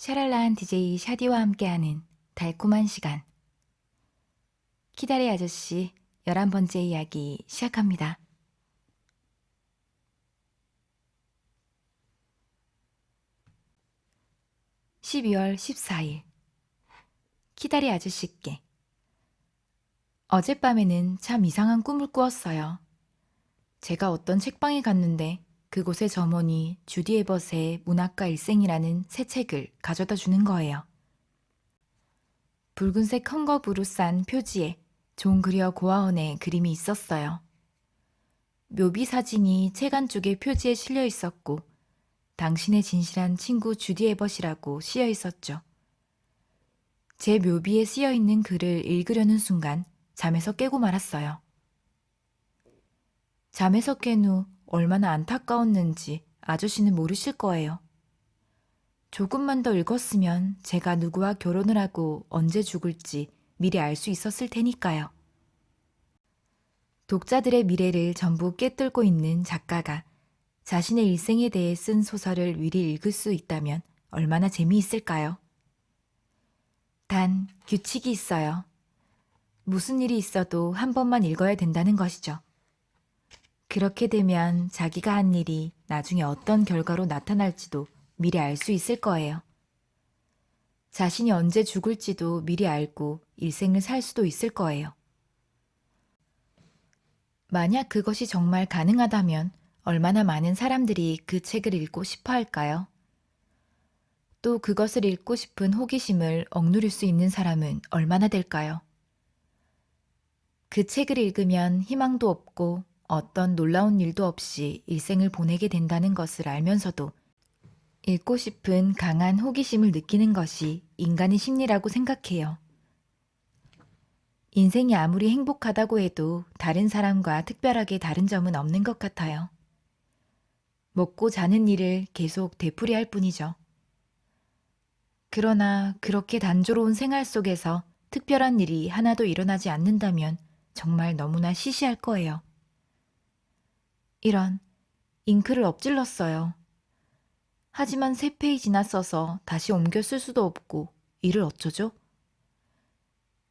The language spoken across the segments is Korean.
샤랄라한 DJ 샤디와 함께하는 달콤한 시간. 키다리 아저씨 11번째 이야기 시작합니다. (12월 14일) 키다리 아저씨께. 어젯밤에는 참 이상한 꿈을 꾸었어요. 제가 어떤 책방에 갔는데 그곳의 점원이 주디 에벗의 문학과 일생이라는 새 책을 가져다 주는 거예요. 붉은색 헝겊으로 싼 표지에 존 그리어 고아원의 그림이 있었어요. 묘비 사진이 책 안쪽에 표지에 실려 있었고 당신의 진실한 친구 주디 에벗이라고 쓰여 있었죠. 제 묘비에 쓰여 있는 글을 읽으려는 순간 잠에서 깨고 말았어요. 잠에서 깬 후 얼마나 안타까웠는지 아저씨는 모르실 거예요. 조금만 더 읽었으면 제가 누구와 결혼을 하고 언제 죽을지 미리 알 수 있었을 테니까요. 독자들의 미래를 전부 꿰뚫고 있는 작가가 자신의 일생에 대해 쓴 소설을 미리 읽을 수 있다면 얼마나 재미있을까요? 단, 규칙이 있어요. 무슨 일이 있어도 한 번만 읽어야 된다는 것이죠. 그렇게 되면 자기가 한 일이 나중에 어떤 결과로 나타날지도 미리 알 수 있을 거예요. 자신이 언제 죽을지도 미리 알고 일생을 살 수도 있을 거예요. 만약 그것이 정말 가능하다면 얼마나 많은 사람들이 그 책을 읽고 싶어 할까요? 또 그것을 읽고 싶은 호기심을 억누를 수 있는 사람은 얼마나 될까요? 그 책을 읽으면 희망도 없고 어떤 놀라운 일도 없이 일생을 보내게 된다는 것을 알면서도 읽고 싶은 강한 호기심을 느끼는 것이 인간의 심리라고 생각해요. 인생이 아무리 행복하다고 해도 다른 사람과 특별하게 다른 점은 없는 것 같아요. 먹고 자는 일을 계속 되풀이할 뿐이죠. 그러나 그렇게 단조로운 생활 속에서 특별한 일이 하나도 일어나지 않는다면 정말 너무나 시시할 거예요. 이런, 잉크를 엎질렀어요. 하지만 3페이지나 써서 다시 옮겨 쓸 수도 없고 이를 어쩌죠?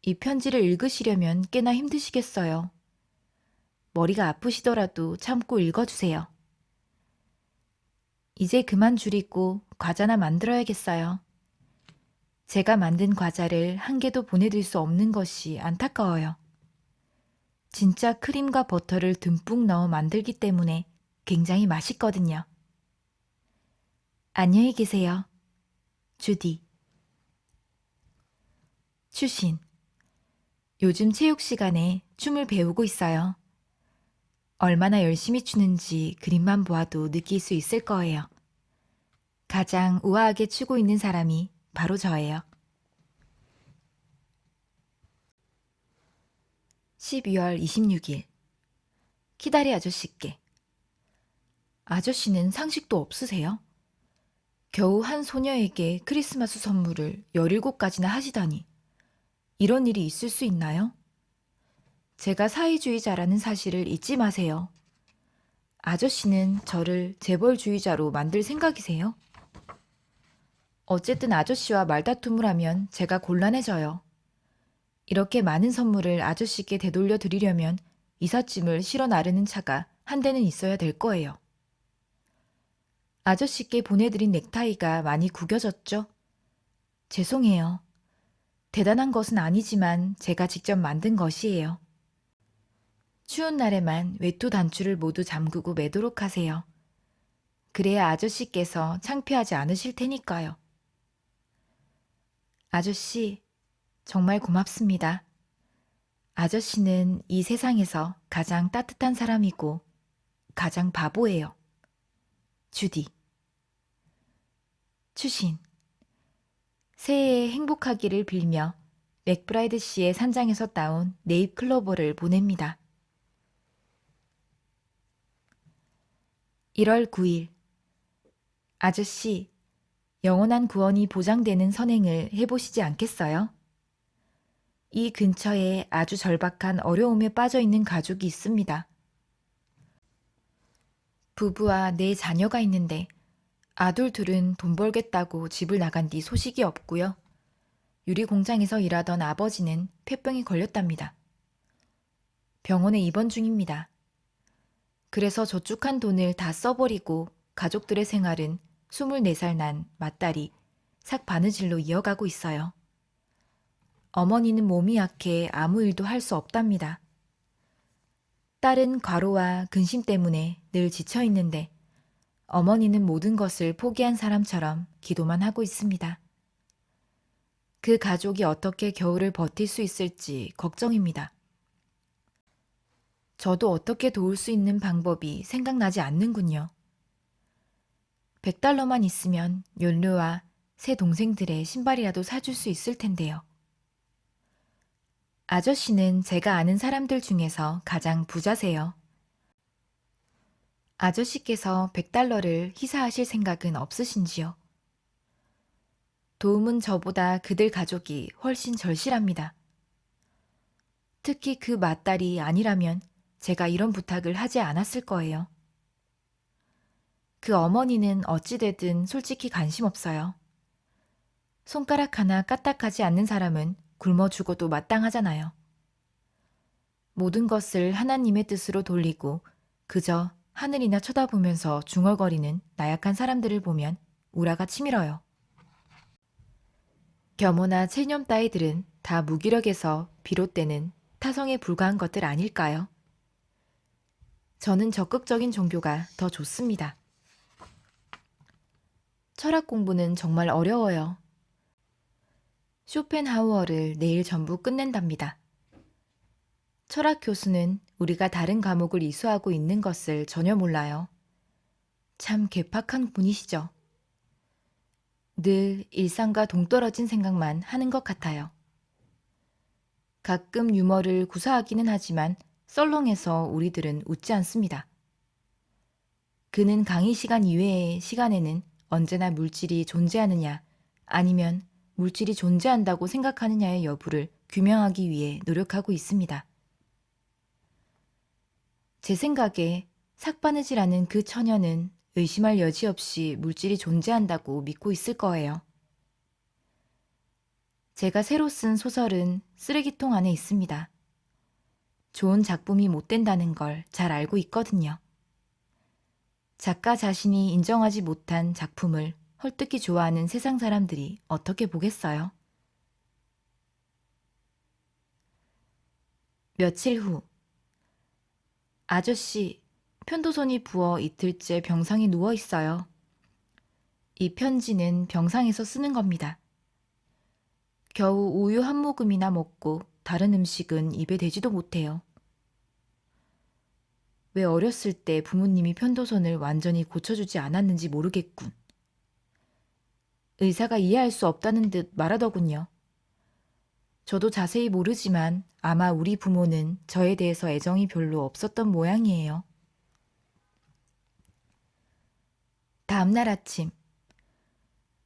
이 편지를 읽으시려면 꽤나 힘드시겠어요. 머리가 아프시더라도 참고 읽어주세요. 이제 그만 줄이고 과자나 만들어야겠어요. 제가 만든 과자를 한 개도 보내드릴 수 없는 것이 안타까워요. 진짜 크림과 버터를 듬뿍 넣어 만들기 때문에 굉장히 맛있거든요. 안녕히 계세요. 주디. 추신. 요즘 체육 시간에 춤을 배우고 있어요. 얼마나 열심히 추는지 그림만 보아도 느낄 수 있을 거예요. 가장 우아하게 추고 있는 사람이 바로 저예요. 12월 26일. 키다리 아저씨께. 아저씨는 상식도 없으세요? 겨우 한 소녀에게 크리스마스 선물을 17가지나 하시다니. 이런 일이 있을 수 있나요? 제가 사회주의자라는 사실을 잊지 마세요. 아저씨는 저를 재벌주의자로 만들 생각이세요? 어쨌든 아저씨와 말다툼을 하면 제가 곤란해져요. 이렇게 많은 선물을 아저씨께 되돌려 드리려면 이삿짐을 실어 나르는 차가 한 대는 있어야 될 거예요. 아저씨께 보내드린 넥타이가 많이 구겨졌죠? 죄송해요. 대단한 것은 아니지만 제가 직접 만든 것이에요. 추운 날에만 외투 단추를 모두 잠그고 매도록 하세요. 그래야 아저씨께서 창피하지 않으실 테니까요. 아저씨, 정말 고맙습니다. 아저씨는 이 세상에서 가장 따뜻한 사람이고 가장 바보예요. 주디. 추신. 새해에 행복하기를 빌며 맥브라이드 씨의 산장에서 따온 네잎 클로버를 보냅니다. 1월 9일. 아저씨, 영원한 구원이 보장되는 선행을 해보시지 않겠어요? 이 근처에 아주 절박한 어려움에 빠져 있는 가족이 있습니다. 부부와 4 자녀가 있는데 아들 둘은 돈 벌겠다고 집을 나간 뒤 소식이 없고요. 유리 공장에서 일하던 아버지는 폐병이 걸렸답니다. 병원에 입원 중입니다. 그래서 저축한 돈을 다 써버리고 가족들의 생활은 24살 난 맏딸이 삭 바느질로 이어가고 있어요. 어머니는 몸이 약해 아무 일도 할 수 없답니다. 딸은 과로와 근심 때문에 늘 지쳐 있는데 어머니는 모든 것을 포기한 사람처럼 기도만 하고 있습니다. 그 가족이 어떻게 겨울을 버틸 수 있을지 걱정입니다. 저도 어떻게 도울 수 있는 방법이 생각나지 않는군요. 100달러만 있으면 연료와 새 동생들의 신발이라도 사줄 수 있을 텐데요. 아저씨는 제가 아는 사람들 중에서 가장 부자세요. 아저씨께서 100달러를 희사하실 생각은 없으신지요? 도움은 저보다 그들 가족이 훨씬 절실합니다. 특히 그 맏딸이 아니라면 제가 이런 부탁을 하지 않았을 거예요. 그 어머니는 어찌되든 솔직히 관심 없어요. 손가락 하나 까딱하지 않는 사람은 굶어 죽어도 마땅하잖아요. 모든 것을 하나님의 뜻으로 돌리고 그저 하늘이나 쳐다보면서 중얼거리는 나약한 사람들을 보면 우라가 치밀어요. 겸허나 체념 따위들은 다 무기력에서 비롯되는 타성에 불과한 것들 아닐까요? 저는 적극적인 종교가 더 좋습니다. 철학 공부는 정말 어려워요. 쇼펜하우어를 내일 전부 끝낸답니다. 철학 교수는 우리가 다른 과목을 이수하고 있는 것을 전혀 몰라요. 참 괴팍한 분이시죠. 늘 일상과 동떨어진 생각만 하는 것 같아요. 가끔 유머를 구사하기는 하지만 썰렁해서 우리들은 웃지 않습니다. 그는 강의 시간 이외의 시간에는 언제나 물질이 존재하느냐 아니면 물질이 존재한다고 생각하느냐의 여부를 규명하기 위해 노력하고 있습니다. 제 생각에 삭바느질하는 그 처녀는 의심할 여지 없이 물질이 존재한다고 믿고 있을 거예요. 제가 새로 쓴 소설은 쓰레기통 안에 있습니다. 좋은 작품이 못 된다는 걸 잘 알고 있거든요. 작가 자신이 인정하지 못한 작품을 헐뜯기 좋아하는 세상 사람들이 어떻게 보겠어요? 며칠 후, 아저씨, 편도선이 부어 이틀째 병상에 누워 있어요. 이 편지는 병상에서 쓰는 겁니다. 겨우 우유 한 모금이나 먹고 다른 음식은 입에 대지도 못해요. 왜 어렸을 때 부모님이 편도선을 완전히 고쳐주지 않았는지 모르겠군. 의사가 이해할 수 없다는 듯 말하더군요. 저도 자세히 모르지만 아마 우리 부모는 저에 대해서 애정이 별로 없었던 모양이에요. 다음날 아침,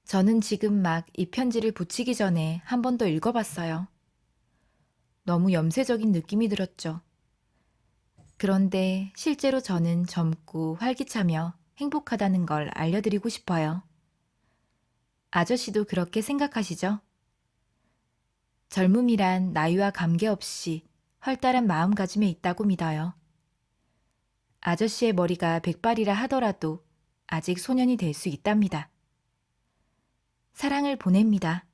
저는 지금 막 이 편지를 붙이기 전에 한 번 더 읽어봤어요. 너무 염세적인 느낌이 들었죠. 그런데 실제로 저는 젊고 활기차며 행복하다는 걸 알려드리고 싶어요. 아저씨도 그렇게 생각하시죠? 젊음이란 나이와 관계없이 활달한 마음가짐에 있다고 믿어요. 아저씨의 머리가 백발이라 하더라도 아직 소년이 될 수 있답니다. 사랑을 보냅니다.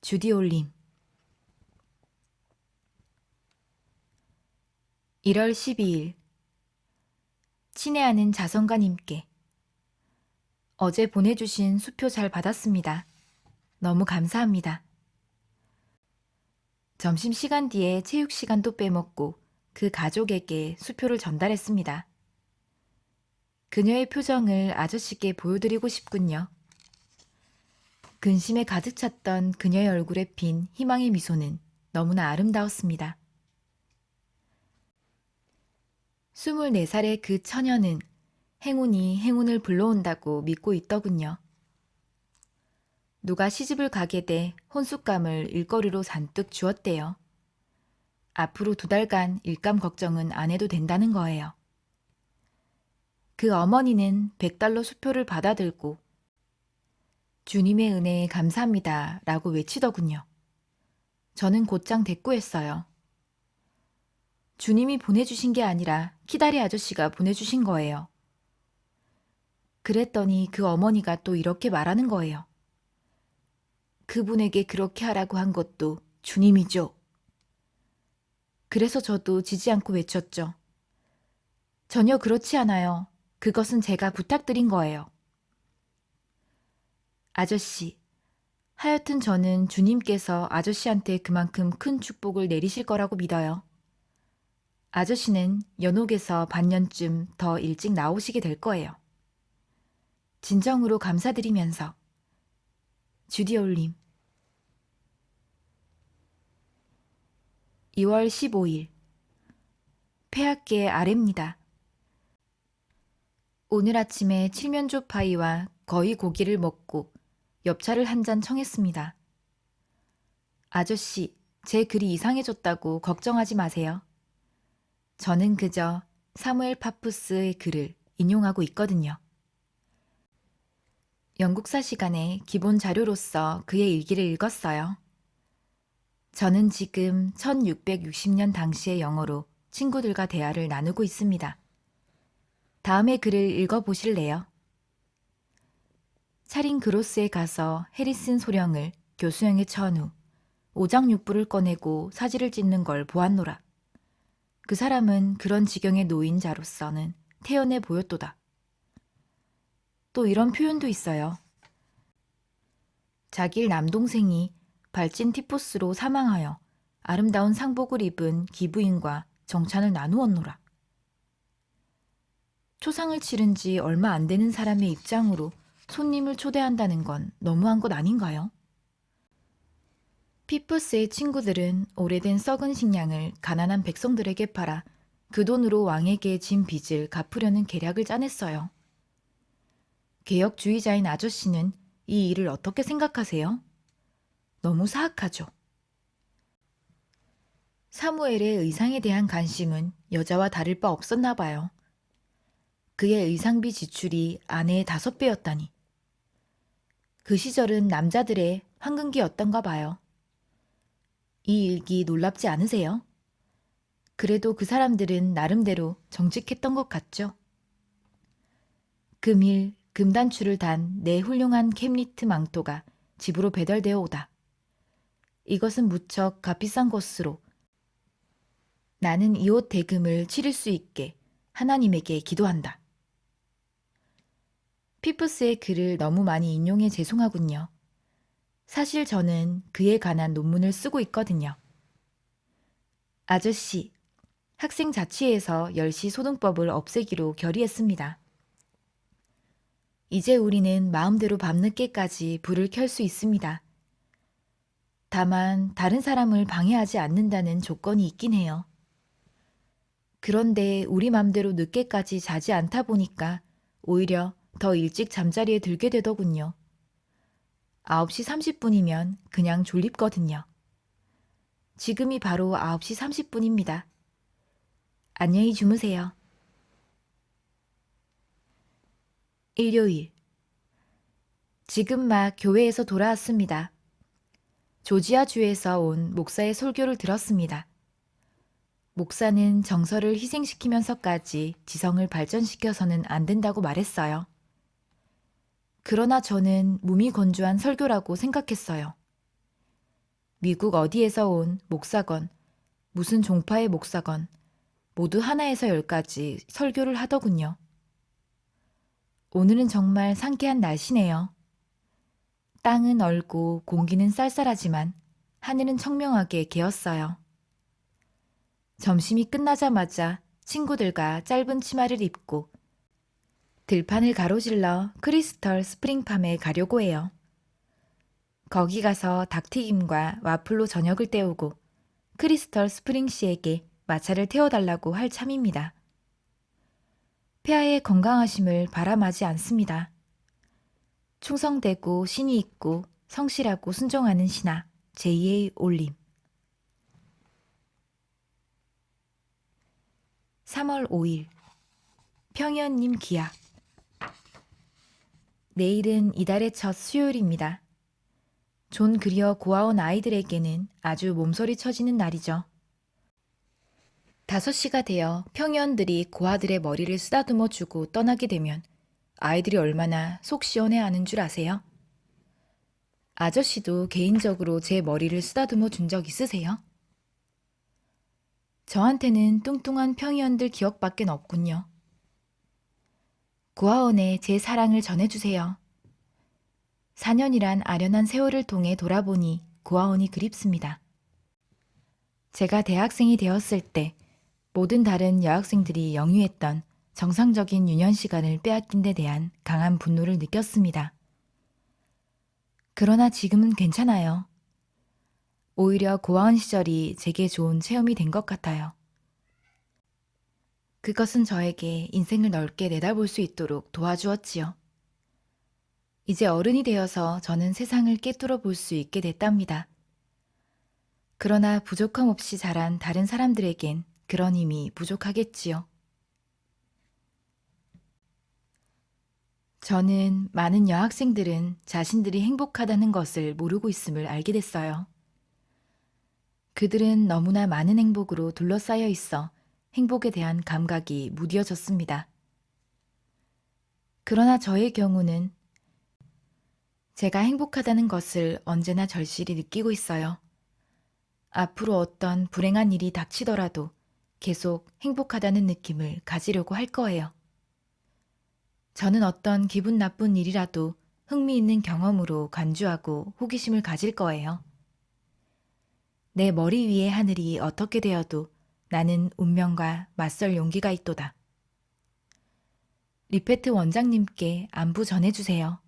주디 올림. 1월 12일. 친애하는 자성가님께 어제 보내주신 수표 잘 받았습니다. 너무 감사합니다. 점심시간 뒤에 체육시간도 빼먹고 그 가족에게 수표를 전달했습니다. 그녀의 표정을 아저씨께 보여드리고 싶군요. 근심에 가득 찼던 그녀의 얼굴에 핀 희망의 미소는 너무나 아름다웠습니다. 24살의 그 처녀는 행운이 행운을 불러온다고 믿고 있더군요. 누가 시집을 가게 돼 혼숙감을 일거리로 잔뜩 주었대요. 앞으로 2달간 일감 걱정은 안 해도 된다는 거예요. 그 어머니는 100달러 수표를 받아들고 주님의 은혜에 감사합니다 라고 외치더군요. 저는 곧장 대꾸했어요. 주님이 보내주신 게 아니라 키다리 아저씨가 보내주신 거예요. 그랬더니 그 어머니가 또 이렇게 말하는 거예요. 그분에게 그렇게 하라고 한 것도 주님이죠. 그래서 저도 지지 않고 외쳤죠. 전혀 그렇지 않아요. 그것은 제가 부탁드린 거예요. 아저씨, 하여튼 저는 주님께서 아저씨한테 그만큼 큰 축복을 내리실 거라고 믿어요. 아저씨는 연옥에서 반년쯤 더 일찍 나오시게 될 거예요. 진정으로 감사드리면서. 주디올님. 2월 15일. 폐학계 아래입니다. 오늘 아침에 칠면조 파이와 거위 고기를 먹고 엽차를 한 잔 청했습니다. 아저씨, 제 글이 이상해졌다고 걱정하지 마세요. 저는 그저 사무엘 파푸스의 글을 인용하고 있거든요. 영국사 시간에 기본 자료로서 그의 일기를 읽었어요. 저는 지금 1660년 당시의 영어로 친구들과 대화를 나누고 있습니다. 다음의 글을 읽어보실래요? 차린 그로스에 가서 해리슨 소령을 교수형에 처한 후 오장육부를 꺼내고 사지를 찢는 걸 보았노라. 그 사람은 그런 지경에 놓인 자로서는 태연해 보였도다. 또 이런 표현도 있어요. 자기 남동생이 발진 티푸스로 사망하여 아름다운 상복을 입은 기부인과 정찬을 나누었노라. 초상을 치른 지 얼마 안 되는 사람의 입장으로 손님을 초대한다는 건 너무한 것 아닌가요? 피푸스의 친구들은 오래된 썩은 식량을 가난한 백성들에게 팔아 그 돈으로 왕에게 진 빚을 갚으려는 계략을 짜냈어요. 개혁주의자인 아저씨는 이 일을 어떻게 생각하세요? 너무 사악하죠. 사무엘의 의상에 대한 관심은 여자와 다를 바 없었나 봐요. 그의 의상비 지출이 아내의 5배였다니. 그 시절은 남자들의 황금기였던가 봐요. 이 일기 놀랍지 않으세요? 그래도 그 사람들은 나름대로 정직했던 것 같죠? 금일 금단추를 단 내 훌륭한 캡리트 망토가 집으로 배달되어 오다. 이것은 무척 값비싼 것으로 나는 이 옷 대금을 치를 수 있게 하나님에게 기도한다. 피푸스의 글을 너무 많이 인용해 죄송하군요. 사실 저는 그에 관한 논문을 쓰고 있거든요. 아저씨, 학생 자치회에서 10시 소등법을 없애기로 결의했습니다. 이제 우리는 마음대로 밤늦게까지 불을 켤 수 있습니다. 다만 다른 사람을 방해하지 않는다는 조건이 있긴 해요. 그런데 우리 맘대로 늦게까지 자지 않다 보니까 오히려 더 일찍 잠자리에 들게 되더군요. 9시 30분이면 그냥 졸립거든요. 지금이 바로 9시 30분입니다. 안녕히 주무세요. 일요일. 지금 막 교회에서 돌아왔습니다. 조지아주에서 온 목사의 설교를 들었습니다. 목사는 정서를 희생시키면서까지 지성을 발전시켜서는 안 된다고 말했어요. 그러나 저는 무미건조한 설교라고 생각했어요. 미국 어디에서 온 목사건, 무슨 종파의 목사건, 모두 하나에서 10까지 설교를 하더군요. 오늘은 정말 상쾌한 날씨네요. 땅은 얼고 공기는 쌀쌀하지만 하늘은 청명하게 개었어요. 점심이 끝나자마자 친구들과 짧은 치마를 입고 들판을 가로질러 크리스털 스프링팜에 가려고 해요. 거기 가서 닭튀김과 와플로 저녁을 때우고 크리스털 스프링 씨에게 마차를 태워달라고 할 참입니다. 폐하의 건강하심을 바람하지 않습니다. 충성되고 신이 있고 성실하고 순종하는 신하 제2의 올림. 3월 5일. 평희언님 기약. 내일은 이달의 첫 수요일입니다. 존 그리어 고아원 아이들에게는 아주 몸서리 쳐지는 날이죠. 5시가 되어 평희원들이 고아들의 머리를 쓰다듬어 주고 떠나게 되면 아이들이 얼마나 속 시원해하는 줄 아세요? 아저씨도 개인적으로 제 머리를 쓰다듬어 준 적 있으세요? 저한테는 뚱뚱한 평희원들 기억밖엔 없군요. 고아원에 제 사랑을 전해주세요. 4년이란 아련한 세월을 통해 돌아보니 고아원이 그립습니다. 제가 대학생이 되었을 때 모든 다른 여학생들이 영유했던 정상적인 유년 시간을 빼앗긴 데 대한 강한 분노를 느꼈습니다. 그러나 지금은 괜찮아요. 오히려 고아원 시절이 제게 좋은 체험이 된 것 같아요. 그것은 저에게 인생을 넓게 내다볼 수 있도록 도와주었지요. 이제 어른이 되어서 저는 세상을 꿰뚫어 볼 수 있게 됐답니다. 그러나 부족함 없이 자란 다른 사람들에겐 그런 힘이 부족하겠지요. 저는 많은 여학생들은 자신들이 행복하다는 것을 모르고 있음을 알게 됐어요. 그들은 너무나 많은 행복으로 둘러싸여 있어 행복에 대한 감각이 무뎌졌습니다. 그러나 저의 경우는 제가 행복하다는 것을 언제나 절실히 느끼고 있어요. 앞으로 어떤 불행한 일이 닥치더라도 계속 행복하다는 느낌을 가지려고 할 거예요. 저는 어떤 기분 나쁜 일이라도 흥미있는 경험으로 간주하고 호기심을 가질 거예요. 내 머리 위의 하늘이 어떻게 되어도 나는 운명과 맞설 용기가 있도다. 리페트 원장님께 안부 전해주세요.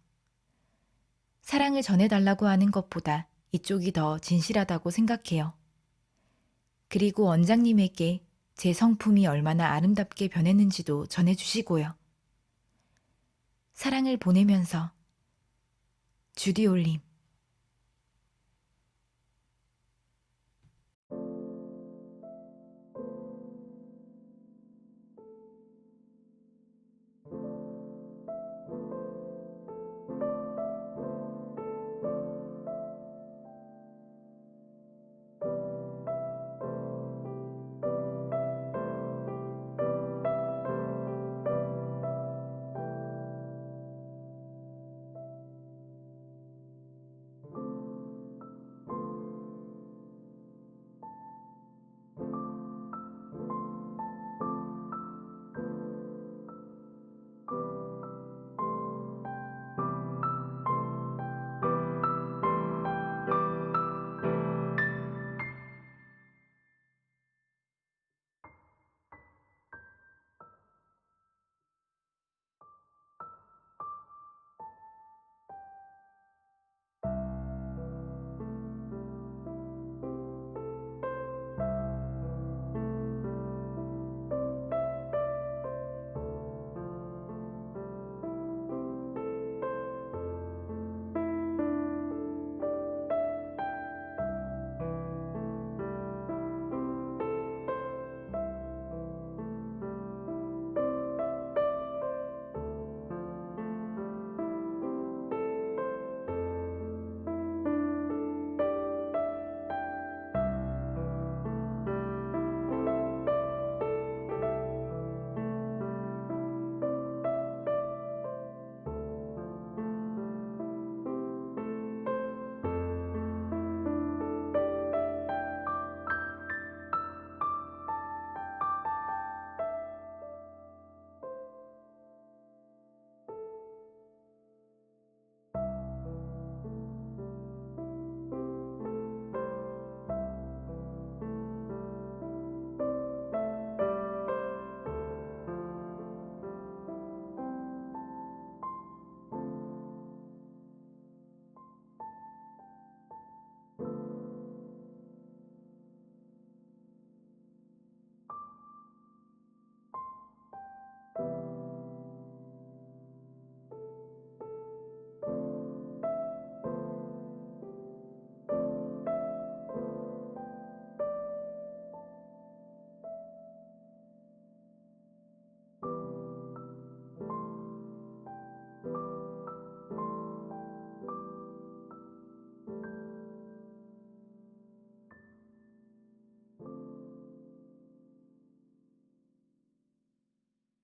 사랑을 전해달라고 하는 것보다 이쪽이 더 진실하다고 생각해요. 그리고 원장님에게 제 성품이 얼마나 아름답게 변했는지도 전해주시고요. 사랑을 보내면서 주디 올림.